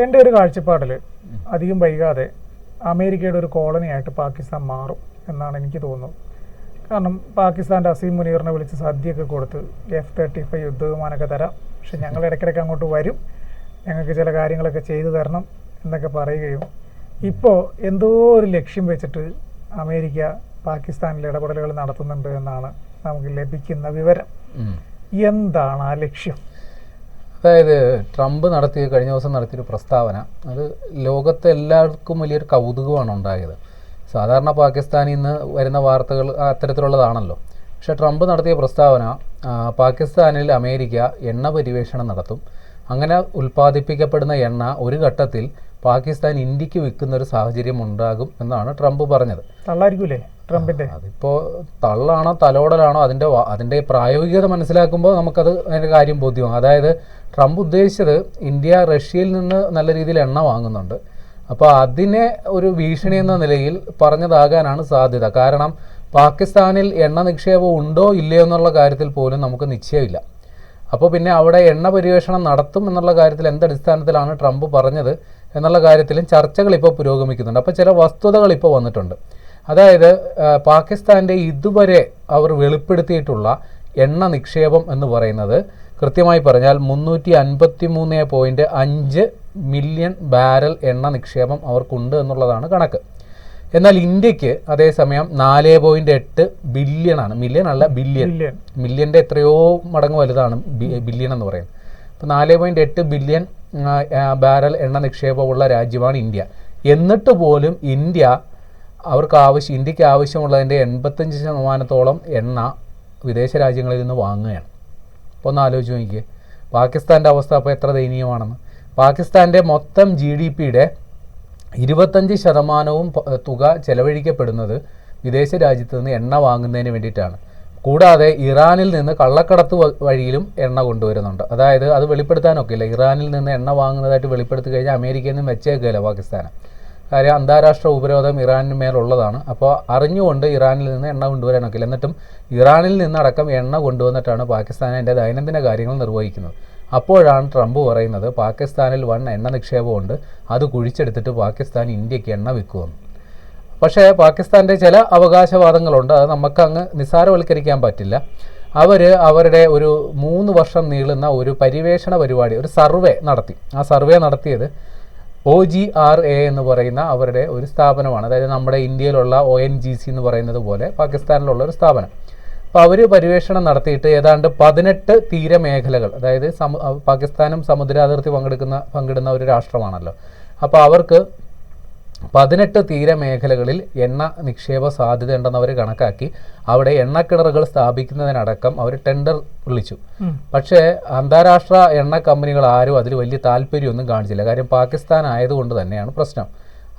എൻ്റെ ഒരു കാഴ്ചപ്പാടിൽ അധികം വൈകാതെ അമേരിക്കയുടെ ഒരു കോളനിയായിട്ട് പാകിസ്ഥാൻ മാറും എന്നാണ് എനിക്ക് തോന്നുന്നത്. കാരണം പാകിസ്ഥാൻ്റെ അസീം മുനീറിനെ വിളിച്ച് സദ്യയൊക്കെ കൊടുത്ത് F-35 യുദ്ധവിമാനമൊക്കെ തരാം, പക്ഷെ ഞങ്ങൾ ഇടയ്ക്കിടയ്ക്ക് അങ്ങോട്ട് വരും, ഞങ്ങൾക്ക് ചില കാര്യങ്ങളൊക്കെ ചെയ്തു തരണം എന്നൊക്കെ പറയുകയും ഇപ്പോൾ എന്തോ ഒരു ലക്ഷ്യം വെച്ചിട്ട് അമേരിക്ക പാകിസ്ഥാനിൽ ഇടപെടലുകൾ നടത്തുന്നുണ്ട് എന്നാണ് നമുക്ക് ലഭിക്കുന്ന വിവരം. എന്താണ് ആ ലക്ഷ്യം? അതായത് ട്രംപ് കഴിഞ്ഞ ദിവസം നടത്തിയൊരു പ്രസ്താവന, അത് ലോകത്തെ എല്ലാവർക്കും വലിയൊരു കൗതുകമാണ് ഉണ്ടായത്. സാധാരണ പാകിസ്ഥാനിൽ നിന്ന് വരുന്ന വാർത്തകൾ അത്തരത്തിലുള്ളതാണല്ലോ. പക്ഷേ ട്രംപ് നടത്തിയ പ്രസ്താവന, പാകിസ്ഥാനിൽ അമേരിക്ക എണ്ണ പരിവേഷണം നടത്തും, അങ്ങനെ ഉൽപ്പാദിപ്പിക്കപ്പെടുന്ന എണ്ണ ഒരു ഘട്ടത്തിൽ പാകിസ്ഥാൻ ഇന്ത്യക്ക് വിൽക്കുന്ന ഒരു സാഹചര്യം ഉണ്ടാകും എന്നാണ് ട്രംപ് പറഞ്ഞത്. തള്ളായിരിക്കൂലേ ട്രംപിൻ്റെ? അതിപ്പോൾ തള്ളാണോ തലോടലാണോ അതിൻ്റെ പ്രായോഗികത മനസ്സിലാക്കുമ്പോൾ നമുക്കത് അതിൻ്റെ കാര്യം ബോധ്യമാകും. അതായത് ട്രംപ് ഉദ്ദേശിച്ചത് ഇന്ത്യ റഷ്യയിൽ നിന്ന് നല്ല രീതിയിൽ എണ്ണ വാങ്ങുന്നുണ്ട്, അപ്പോൾ അതിനെ ഒരു ഭീഷണി എന്ന നിലയിൽ പറഞ്ഞതാകാനാണ് സാധ്യത. കാരണം പാകിസ്ഥാനിൽ എണ്ണ നിക്ഷേപം ഉണ്ടോ ഇല്ലയോ എന്നുള്ള കാര്യത്തിൽ പോലും നമുക്ക് നിശ്ചയമില്ല. അപ്പോൾ പിന്നെ അവിടെ എണ്ണ പരിവേഷണം നടത്തും എന്നുള്ള കാര്യത്തിൽ എന്തടിസ്ഥാനത്തിലാണ് ട്രംപ് പറഞ്ഞത് എന്നുള്ള കാര്യത്തിലും ചർച്ചകൾ ഇപ്പോൾ പുരോഗമിക്കുന്നുണ്ട്. അപ്പോൾ ചില വസ്തുതകൾ ഇപ്പോൾ വന്നിട്ടുണ്ട്. അതായത് പാകിസ്ഥാൻ്റെ ഇതുവരെ അവർ വെളിപ്പെടുത്തിയിട്ടുള്ള എണ്ണ നിക്ഷേപം എന്ന് പറയുന്നത് കൃത്യമായി പറഞ്ഞാൽ 353.5 മില്യൺ ബാരൽ എണ്ണ നിക്ഷേപം അവർക്കുണ്ട് എന്നുള്ളതാണ് കണക്ക്. എന്നാൽ ഇന്ത്യക്ക് അതേസമയം 4.8 ബില്യണാണ്. മില്യൺ അല്ല, ബില്യൺ. മില്യൻ്റെ എത്രയോ മടങ്ങ് വലുതാണ് ബില്യൺ എന്ന് പറയുന്നത്. അപ്പോൾ 4.8 ബില്യൺ ബാരൽ എണ്ണ നിക്ഷേപമുള്ള രാജ്യമാണ് ഇന്ത്യ. എന്നിട്ട് പോലും ഇന്ത്യക്ക് ആവശ്യമുള്ളതിൻ്റെ 85% എണ്ണ വിദേശ രാജ്യങ്ങളിൽ നിന്ന് വാങ്ങുകയാണ്. അപ്പോൾ ഒന്ന് ആലോചിച്ച് നോക്കിയേ പാകിസ്ഥാൻ്റെ അവസ്ഥ അപ്പോൾ എത്ര ദയനീയമാണെന്ന്. പാകിസ്ഥാൻ്റെ മൊത്തം GDPയുടെ 25% തുക ചെലവഴിക്കപ്പെടുന്നത് വിദേശ രാജ്യത്ത് നിന്ന് എണ്ണ വാങ്ങുന്നതിന് വേണ്ടിയിട്ടാണ്. കൂടാതെ ഇറാനിൽ നിന്ന് കള്ളക്കടത്ത് വഴിയിലും എണ്ണ കൊണ്ടുവരുന്നുണ്ട്. അതായത് അത് വെളിപ്പെടുത്താനൊക്കെ ഇല്ല. ഇറാനിൽ നിന്ന് എണ്ണ വാങ്ങുന്നതായിട്ട് വെളിപ്പെടുത്തി കഴിഞ്ഞാൽ അമേരിക്കയിൽ നിന്ന് വെച്ചേക്കില്ല പാകിസ്ഥാന്. കാര്യം അന്താരാഷ്ട്ര ഉപരോധം ഇറാനിന് മേലുള്ളതാണ്. അപ്പോൾ അറിഞ്ഞുകൊണ്ട് ഇറാനിൽ നിന്ന് എണ്ണ കൊണ്ടുവരാനൊക്കെ ഇല്ല. എന്നിട്ടും ഇറാനിൽ നിന്നടക്കം എണ്ണ കൊണ്ടുവന്നിട്ടാണ് പാകിസ്ഥാൻ അതിൻ്റെ ദൈനംദിന കാര്യങ്ങൾ നിർവഹിക്കുന്നത്. അപ്പോഴാണ് ട്രംപ് പറയുന്നത് പാകിസ്ഥാനിൽ വൻ എണ്ണ നിക്ഷേപമുണ്ട്, അത് കുഴിച്ചെടുത്തിട്ട് പാകിസ്ഥാൻ ഇന്ത്യക്ക് എണ്ണ വിൽക്കുമെന്ന്. പക്ഷേ പാകിസ്ഥാൻ്റെ ചില അവകാശവാദങ്ങളുണ്ട്, അത് നമുക്കങ്ങ് നിസ്സാരവൽക്കരിക്കാൻ പറ്റില്ല. അവരുടെ ഒരു 3 വർഷം നീളുന്ന ഒരു പരിവേഷണ പരിപാടി, ഒരു സർവേ നടത്തി. ആ സർവേ നടത്തിയത് OGRA എന്ന് പറയുന്ന അവരുടെ ഒരു സ്ഥാപനമാണ്. അതായത് നമ്മുടെ ഇന്ത്യയിലുള്ള ONGC എന്ന് പറയുന്നത് പോലെ പാകിസ്ഥാനിലുള്ള ഒരു സ്ഥാപനം. അപ്പോൾ അവർ പരിവേഷണം നടത്തിയിട്ട് ഏതാണ്ട് 18 തീരമേഖലകൾ, അതായത് പാകിസ്ഥാനും സമുദ്രാതിർത്തി പങ്കിടുന്ന ഒരു രാഷ്ട്രമാണല്ലോ. അപ്പോൾ അവർക്ക് 18 തീരമേഖലകളിൽ എണ്ണ നിക്ഷേപ സാധ്യത ഉണ്ടെന്ന് അവർ കണക്കാക്കി അവിടെ എണ്ണക്കിണറുകൾ സ്ഥാപിക്കുന്നതിനടക്കം അവർ ടെൻഡർ വിളിച്ചു. പക്ഷേ അന്താരാഷ്ട്ര എണ്ണ കമ്പനികൾ ആരും അതിൽ വലിയ താല്പര്യമൊന്നും കാണിച്ചില്ല. കാര്യം പാകിസ്ഥാൻ ആയതുകൊണ്ട് തന്നെയാണ് പ്രശ്നം.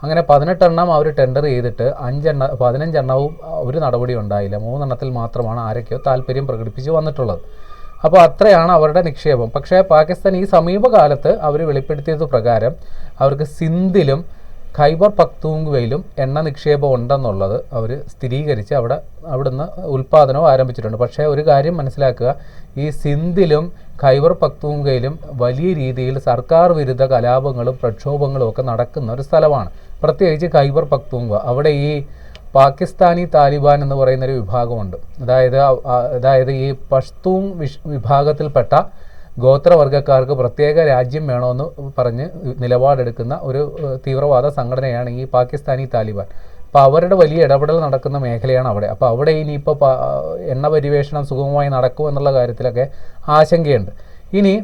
അങ്ങനെ 18 എണ്ണം അവർ ടെൻഡർ ചെയ്തിട്ട് 15 എണ്ണവും ഒരു നടപടി ഉണ്ടായില്ല. 3 എണ്ണത്തിൽ മാത്രമാണ് ആരൊക്കെയോ താല്പര്യം പ്രകടിപ്പിച്ച് വന്നിട്ടുള്ളത്. അപ്പോൾ അത്രയാണ് അവരുടെ നിക്ഷേപം. പക്ഷേ പാകിസ്ഥാൻ ഈ സമീപകാലത്ത് അവർ വെളിപ്പെടുത്തിയത് പ്രകാരം അവർക്ക് സിന്ധിലും ഖൈബർ പഖ്തൂൺഖ്വയിലും എണ്ണ നിക്ഷേപം ഉണ്ടെന്നുള്ളത് അവർ സ്ഥിരീകരിച്ച് അവിടുന്ന് ഉൽപ്പാദനവും ആരംഭിച്ചിട്ടുണ്ട്. പക്ഷേ ഒരു കാര്യം മനസ്സിലാക്കുക, ഈ സിന്ധിലും ഖൈബർ പഖ്തൂൺഖ്വയിലും വലിയ രീതിയിൽ സർക്കാർ വിരുദ്ധ കലാപങ്ങളും പ്രക്ഷോഭങ്ങളും ഒക്കെ നടക്കുന്ന ഒരു സ്ഥലമാണ്. പ്രത്യേകിച്ച് ഖൈബർ പഖ്തൂൺഖ്വ. അവിടെ ഈ പാകിസ്ഥാനി താലിബാൻ എന്ന് പറയുന്നൊരു വിഭാഗമുണ്ട്. അതായത് ഈ പഷ്തൂൺ വിഭാഗത്തിൽപ്പെട്ട ഗോത്രവർഗ്ഗക്കാർക്ക് പ്രത്യേക രാജ്യം വേണമെന്ന് പറഞ്ഞ് നിലപാടെടുക്കുന്ന ഒരു തീവ്രവാദ സംഘടനയാണ് ഈ പാകിസ്ഥാനി താലിബാൻ. അപ്പോൾ അവരുടെ വലിയ ഇടപെടൽ നടക്കുന്ന മേഖലയാണ് അവിടെ. അപ്പോൾ അവിടെ ഇനിയിപ്പോൾ എണ്ണ പരിവേഷണം സുഗമമായി നടക്കും എന്നുള്ള കാര്യത്തിലൊക്കെ ആശങ്കയുണ്ട്. ഇനി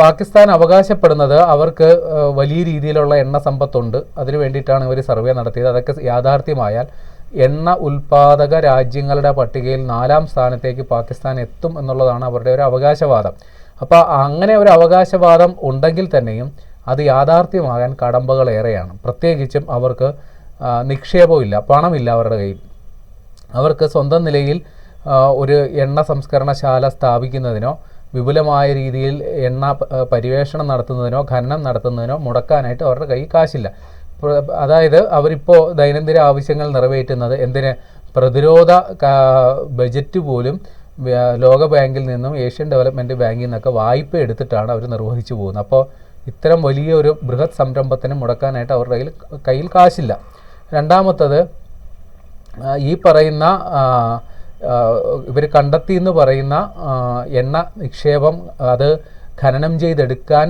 പാകിസ്ഥാൻ അവകാശപ്പെടുന്നത് അവർക്ക് വലിയ രീതിയിലുള്ള എണ്ണ സമ്പത്തുണ്ട്, അതിനു വേണ്ടിയിട്ടാണ് ഇവർ സർവേ നടത്തിയത്. അതൊക്കെ യാഥാർത്ഥ്യമായാൽ എണ്ണ ഉൽപ്പാദക രാജ്യങ്ങളുടെ പട്ടികയിൽ 4ാം സ്ഥാനത്തേക്ക് പാകിസ്ഥാൻ എത്തും എന്നുള്ളതാണ് അവരുടെ ഒരു അവകാശവാദം. അപ്പോൾ അങ്ങനെ ഒരു അവകാശവാദം ഉണ്ടെങ്കിൽ തന്നെയും അത് യാഥാർത്ഥ്യമാകാൻ കടമ്പകളേറെയാണ്. പ്രത്യേകിച്ചും അവർക്ക് നിക്ഷേപമില്ല, പണമില്ല അവരുടെ കയ്യിൽ. അവർക്ക് സ്വന്തം നിലയിൽ ഒരു എണ്ണ സംസ്കരണശാല സ്ഥാപിക്കുന്നതിനോ വിപുലമായ രീതിയിൽ എണ്ണ പരിവേഷണം നടത്തുന്നതിനോ ഖനനം നടത്തുന്നതിനോ മുടക്കാനായിട്ട് അവരുടെ കയ്യിൽ കാശില്ല. അതായത് അവരിപ്പോൾ ദൈനംദിന ആവശ്യങ്ങൾ നിറവേറ്റുന്നത് എന്തിന്, പ്രതിരോധ ബജറ്റ് പോലും ലോക ബാങ്കിൽ നിന്നും ഏഷ്യൻ ഡെവലപ്മെൻറ്റ് ബാങ്കിൽ നിന്നൊക്കെ വായ്പ എടുത്തിട്ടാണ് അവർ നിർവഹിച്ചു പോകുന്നത്. അപ്പോൾ ഇത്തരം വലിയ ഒരു ബൃഹത് സംരംഭത്തിന് മുടക്കാനായിട്ട് അവരുടെ കയ്യിൽ കാശില്ല. രണ്ടാമത്തത്, ഈ പറയുന്ന ഇവർ കണ്ടെത്തി എന്ന് പറയുന്ന എണ്ണ നിക്ഷേപം അത് ഖനനം ചെയ്തെടുക്കാൻ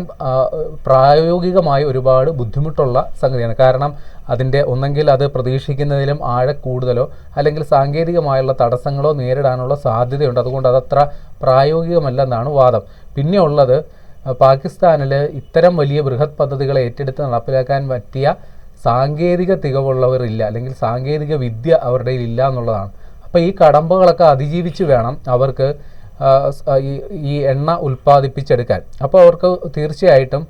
പ്രായോഗികമായി ഒരുപാട് ബുദ്ധിമുട്ടുള്ള സംഗതിയാണ്. കാരണം അതിൻ്റെ ഒന്നെങ്കിൽ അത് പ്രതീക്ഷിക്കുന്നതിലും കൂടുതലോ അല്ലെങ്കിൽ സാങ്കേതികമായുള്ള തടസ്സങ്ങളോ നേരിടാനുള്ള സാധ്യതയുണ്ട്. അതുകൊണ്ട് അതത്ര പ്രായോഗികമല്ലെന്നാണ് വാദം. പിന്നെ ഉള്ളത്, പാകിസ്ഥാനിൽ ഇത്തരം വലിയ ബൃഹത് പദ്ധതികളെ ഏറ്റെടുത്ത് നടപ്പിലാക്കാൻ പറ്റിയ സാങ്കേതിക തികവുള്ളവരില്ല, അല്ലെങ്കിൽ സാങ്കേതിക വിദ്യ അവരുടെ ഇല്ല എന്നുള്ളതാണ്. അപ്പോൾ ഈ കടമ്പകളൊക്കെ അതിജീവിച്ച് വേണം അവർക്ക് ഈ എണ്ണ ഉൽപ്പാദിപ്പിച്ചെടുക്കാൻ. അപ്പോൾ അവർക്ക് തീർച്ചയായിട്ടും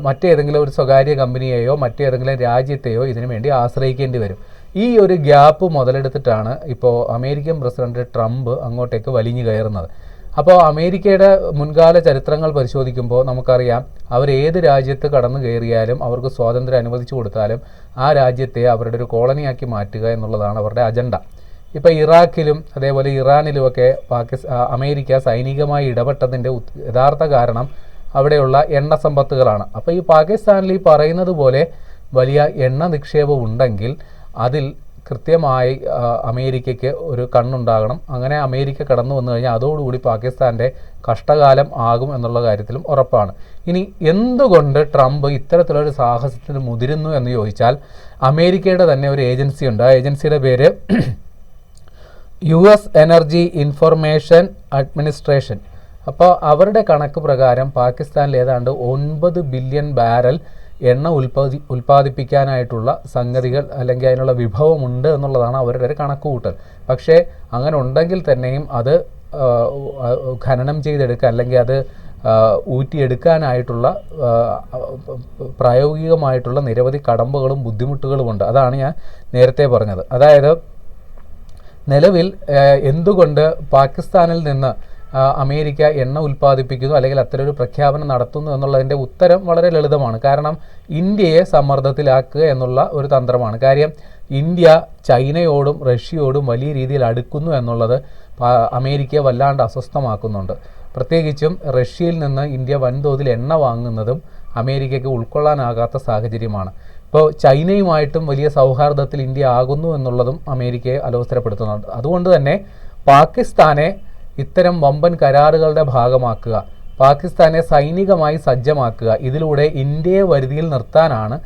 മറ്റേതെങ്കിലും ഒരു സ്വകാര്യ കമ്പനിയെയോ മറ്റേതെങ്കിലും രാജ്യത്തെയോ ഇതിനു വേണ്ടി ആശ്രയിക്കേണ്ടി വരും. ഈ ഒരു ഗ്യാപ്പ് മുതലെടുത്തിട്ടാണ് ഇപ്പോൾ അമേരിക്കൻ പ്രസിഡന്റ് ട്രംപ് അങ്ങോട്ടേക്ക് വലിഞ്ഞു കയറുന്നത്. അപ്പോൾ അമേരിക്കയുടെ മുൻകാല ചരിത്രങ്ങൾ പരിശോധിക്കുമ്പോൾ നമുക്കറിയാം, അവരേത് രാജ്യത്ത് കടന്നു കയറിയാലും അവർക്ക് സ്വാതന്ത്ര്യം അനുവദിച്ചു കൊടുത്താലും ആ രാജ്യത്തെ അവരുടെ ഒരു കോളനിയാക്കി മാറ്റുക എന്നുള്ളതാണ് അവരുടെ അജണ്ട. ഇപ്പോൾ ഇറാഖിലും അതേപോലെ ഇറാനിലുമൊക്കെ അമേരിക്ക സൈനികമായി ഇടപെട്ടതിൻ്റെ യഥാർത്ഥ കാരണം അവിടെയുള്ള എണ്ണ സമ്പത്തുകളാണ്. അപ്പോൾ ഈ പാകിസ്ഥാനിൽ ഈ പറയുന്നത് പോലെ വലിയ എണ്ണ നിക്ഷേപം ഉണ്ടെങ്കിൽ അതിൽ കൃത്യമായി അമേരിക്കയ്ക്ക് ഒരു കണ്ണുണ്ടാകണം. അങ്ങനെ അമേരിക്ക കടന്നു വന്നു കഴിഞ്ഞാൽ അതോടുകൂടി പാകിസ്ഥാൻ്റെ കഷ്ടകാലം ആകും എന്നുള്ള കാര്യത്തിലും ഉറപ്പാണ്. ഇനി എന്തുകൊണ്ട് ട്രംപ് ഇത്തരത്തിലൊരു സാഹസത്തിന് മുതിരുന്നു എന്ന് ചോദിച്ചാൽ, അമേരിക്കയുടെ തന്നെ ഒരു ഏജൻസി ഉണ്ട്. ആ ഏജൻസിയുടെ പേര് US എനർജി ഇൻഫർമേഷൻ അഡ്മിനിസ്ട്രേഷൻ. അപ്പോൾ അവരുടെ കണക്ക് പ്രകാരം പാകിസ്ഥാനിൽ ഏതാണ്ട് 9 ബില്യൺ ബാരൽ എണ്ണ ഉൽപ്പാദിപ്പിക്കാനായിട്ടുള്ള സംഗതികൾ അല്ലെങ്കിൽ അതിനുള്ള വിഭവമുണ്ട് എന്നുള്ളതാണ് അവരുടെ ഒരു കണക്കുകൂട്ടൽ. പക്ഷേ അങ്ങനെ ഉണ്ടെങ്കിൽ തന്നെയും അത് ഖനനം ചെയ്തെടുക്കാൻ അല്ലെങ്കിൽ അത് ഊറ്റിയെടുക്കാനായിട്ടുള്ള പ്രായോഗികമായിട്ടുള്ള നിരവധി കടമ്പകളും ബുദ്ധിമുട്ടുകളുമുണ്ട്. അതാണ് ഞാൻ നേരത്തെ പറഞ്ഞത്. അതായത് നിലവിൽ എന്തുകൊണ്ട് പാകിസ്ഥാനിൽ നിന്ന് അമേരിക്ക എണ്ണ ഉൽപ്പാദിപ്പിക്കുന്നു അല്ലെങ്കിൽ അത്തരമൊരു പ്രഖ്യാപനം നടത്തുന്നു എന്നുള്ളതിൻ്റെ ഉത്തരം വളരെ ലളിതമാണ്. കാരണം ഇന്ത്യയെ സമ്മർദ്ദത്തിലാക്കുക എന്നുള്ള ഒരു തന്ത്രമാണ്. കാര്യം ഇന്ത്യ ചൈനയോടും റഷ്യയോടും വലിയ രീതിയിൽ അടുക്കുന്നു എന്നുള്ളത് അമേരിക്കയെ വല്ലാണ്ട് അസ്വസ്ഥമാക്കുന്നുണ്ട്. പ്രത്യേകിച്ചും റഷ്യയിൽ നിന്ന് ഇന്ത്യ വൻതോതിൽ എണ്ണ വാങ്ങുന്നതും അമേരിക്കയ്ക്ക് ഉൾക്കൊള്ളാനാകാത്ത സാഹചര്യമാണ്. ഇപ്പോൾ ചൈനയുമായിട്ടും വലിയ സൗഹാർദ്ദത്തിൽ ഇന്ത്യ ആകുന്നു എന്നുള്ളതും അമേരിക്കയെ അലോസരപ്പെടുത്തുന്നുണ്ട്. അതുകൊണ്ട് തന്നെ പാകിസ്ഥാനെ ഇത്തരം വമ്പൻ കരാറുകളുടെ ഭാഗമാക്കുക, പാകിസ്ഥാനെ സൈനികമായി സജ്ജമാക്കുക, ഇതിലൂടെ ഇന്ത്യയെ വരുതിയിൽ നിർത്താനാണ്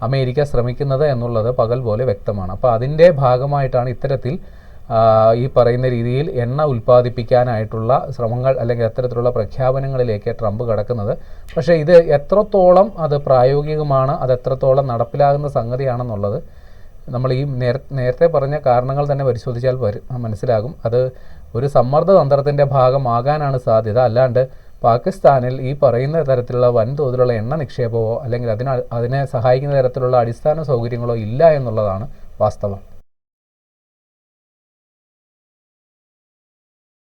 അമേരിക്ക ശ്രമിക്കുന്നത് എന്നുള്ളത് പകൽ പോലെ വ്യക്തമാണ്. അപ്പോൾ അതിൻ്റെ ഭാഗമായിട്ടാണ് ഇത്തരത്തിൽ ഈ പറയുന്ന രീതിയിൽ എണ്ണ ഉൽപ്പാദിപ്പിക്കാനായിട്ടുള്ള ശ്രമങ്ങൾ അല്ലെങ്കിൽ അത്തരത്തിലുള്ള പ്രഖ്യാപനങ്ങളിലേക്ക് ട്രംപ് കടക്കുന്നത്. പക്ഷേ ഇത് എത്രത്തോളം അത് പ്രായോഗികമാണ്, അത് എത്രത്തോളം നടപ്പിലാകുന്ന സംഗതിയാണെന്നുള്ളത് നമ്മൾ ഈ നേരത്തെ പറഞ്ഞ കാരണങ്ങൾ തന്നെ പരിശോധിച്ചാൽ മനസ്സിലാകും. അത് ഒരു സമ്മർദ്ദ തന്ത്രത്തിൻ്റെ ഭാഗമാകാനാണ് സാധ്യത. അല്ലാണ്ട് പാകിസ്ഥാനിൽ ഈ പറയുന്ന തരത്തിലുള്ള വൻതോതിലുള്ള എണ്ണ നിക്ഷേപമോ അല്ലെങ്കിൽ അതിനെ സഹായിക്കുന്ന തരത്തിലുള്ള അടിസ്ഥാന സൗകര്യങ്ങളോ ഇല്ല എന്നുള്ളതാണ് വാസ്തവം.